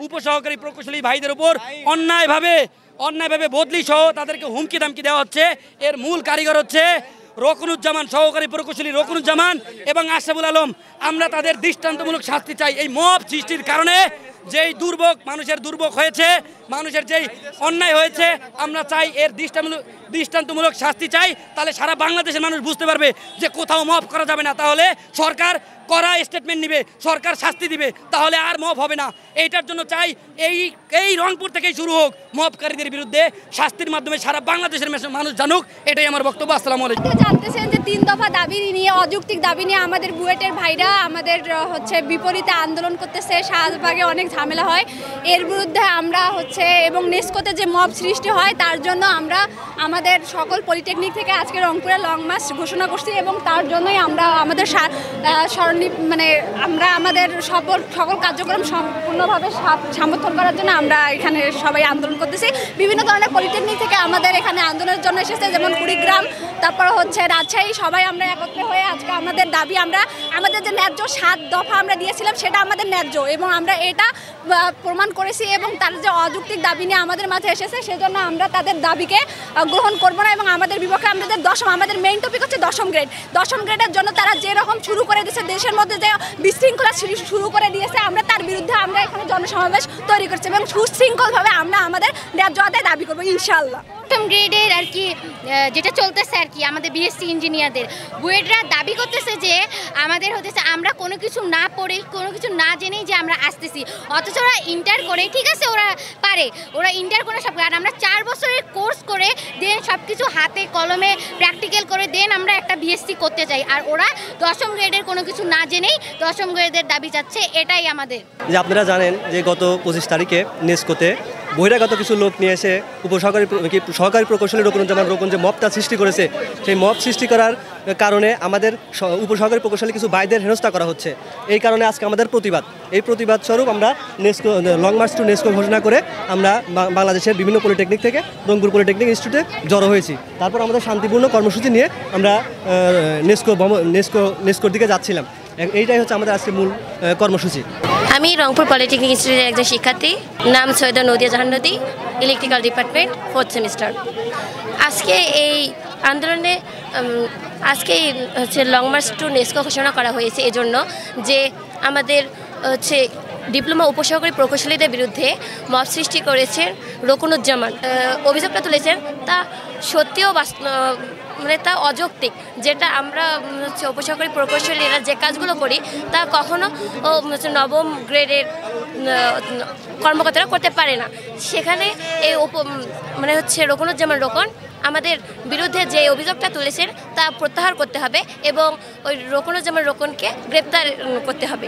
উপসহকারী প্রকৌশলী ভাইদের উপর অন্যায়ভাবে বদলি সহ তাদেরকে হুমকি দামকি দেওয়া হচ্ছে। এর মূল কারিগর হচ্ছে রকনুজ্জামান, সহকারী প্রকৌশলী রকনুজ্জামান এবং আশরাফুল আলম। আমরা তাদের দৃষ্টান্তমূলক শাস্তি চাই। এই মব সৃষ্টির কারণে যেই দুর্ভোগ, মানুষের দুর্ভোগ হয়েছে, মানুষের যেই অন্যায় হয়েছে, আমরা চাই এর দৃষ্টান্তমূলক শাস্তি চাই। তাহলে সারা বাংলাদেশের মানুষ বুঝতে পারবে যে কোথাও মব করা যাবে না। তাহলে সরকার কড়া স্টেটমেন্ট নিবে, সরকার শাস্তি দিবে, তাহলে আর মব হবে না। এইটার জন্য চাই এই রংপুর থেকেই শুরু হোক মবকারীদের বিরুদ্ধে শাস্তির মাধ্যমে সারা বাংলাদেশের মানুষ জানুক। এটাই আমার বক্তব্য। আসসালামু আলাইকুম। জানতেছেন যে 3 দফা দাবি নিয়ে, অযৌক্তিক দাবি নিয়ে আমাদের বুয়েটের ভাইরা আমাদের বিপরীতে আন্দোলন করতেছে। শাহবাগে অনেক ঝামেলা হয়, এর বিরুদ্ধে আমরা এবং নেসকোতে যে মব সৃষ্টি হয় তার জন্য আমরা আমাদের সকল পলিটেকনিক থেকে আজকে রংপুরে লং মার্চ ঘোষণা করছি এবং তার জন্যই আমরা আমাদের আমরা আমাদের সকল কার্যক্রম সম্পূর্ণভাবে সমর্থন করার জন্য আমরা এখানে সবাই আন্দোলন করতেছি। বিভিন্ন ধরনের পলিটেকনিক থেকে আমাদের এখানে আন্দোলনের জন্য এসেছে, যেমন কুড়িগ্রাম, তারপর রাজশাহী। সবাই আমরা একত্রে হয়ে আজকে আমাদের দাবি, আমাদের যে ন্যায্য 7 দফা আমরা দিয়েছিলাম সেটা আমাদের ন্যায্য এবং আমরা এটা প্রমাণ করেছি এবং তার যে অযৌক্তিক দাবি নিয়ে আমাদের মাঝে এসেছে সেজন্য আমরা তাদের দাবিকে গ্রহণ করব না এবং আমাদের বিপক্ষে আমাদের মেইন টপিক হচ্ছে 10ম গ্রেড। 10ম গ্রেডের জন্য তারা যেরকম শুরু করে দিয়েছে, দেশের মধ্যে যে বিশৃঙ্খলা শুরু করে দিয়েছে, আমরা তার বিরুদ্ধে আমরা এখানে জনসমাবেশ তৈরি করছি এবং সুশৃঙ্খলভাবে আমরা আমাদের ন্যায্য আদায় দাবি করবো ইনশাআল্লাহ। 8ম গ্রেডের যেটা চলতেছে আমাদের বিএসসি ইঞ্জিনিয়ারদের বুয়েটরা দাবি করতেছে যে আমাদের আমরা কোনো কিছু না পড়ে, কোনো কিছু না জেনেই যে আমরা আসতেছি, অথচ ওরা ইন্টার করে, ঠিক আছে ওরা ইন্টার করে সব, আর আমরা 4 বছরের কোর্স করে দেন সব কিছু হাতে কলমে প্র্যাকটিক্যাল করে দেন আমরা একটা বিএসসি করতে চাই, আর ওরা 10ম গ্রেডের কোনো কিছু না জেনেই 10ম গ্রেডের দাবি চাচ্ছে। এটাই আমাদের। যে আপনারা জানেন যে গত 25 তারিখে নেসকোতে বহিরাগত কিছু লোক নিয়ে এসে সহকারী প্রকৌশলী রকনুজ্জামান রকন যে মবটা সৃষ্টি করেছে, সেই মব সৃষ্টি করার কারণে আমাদের উপসহকারী প্রকৌশলী কিছু ভাইদের হেনস্থা করা হচ্ছে। এই কারণে আজকে আমাদের প্রতিবাদ স্বরূপ আমরা লং মার্চ টু নেসকো ঘোষণা করে আমরা বাংলাদেশের বিভিন্ন পলিটেকনিক থেকে রংপুর পলিটেকনিক ইনস্টিটিউটে জড়ো হয়েছি। তারপর আমাদের শান্তিপূর্ণ কর্মসূচি নিয়ে আমরা নেসকোর দিকে যাচ্ছিলাম। এইটাই হচ্ছে আমাদের আজকে মূল কর্মসূচি। আমি রংপুর পলিটেকনিক ইনস্টিটিউটের একজন শিক্ষার্থী, নাম সৈয়দা নদিয়া জাহান নদী, ইলেকট্রিক্যাল ডিপার্টমেন্ট 4th সেমিস্টার। আজকে এই আন্দোলনে লং মার্চ টু নেসকো ঘোষণা করা হয়েছে এজন্য যে আমাদের ডিপ্লোমা উপসহকারী প্রকৌশলীদের বিরুদ্ধে মব সৃষ্টি করেছেন রকনুজ্জামান, অভিযোগটা তুলেছেন তা সত্যিও তা অযৌক্তিক। যেটা আমরা উপসহকারী প্রকৌশলীরা যে কাজগুলো করি তা কখনো 9ম গ্রেডের কর্মকর্তারা করতে পারে না। সেখানে এই রকনুজ্জামান রকন আমাদের বিরুদ্ধে যে অভিযোগটা তুলেছেন তা প্রত্যাহার করতে হবে এবং ওই রকনুজ্জামান রকনকে গ্রেপ্তার করতে হবে।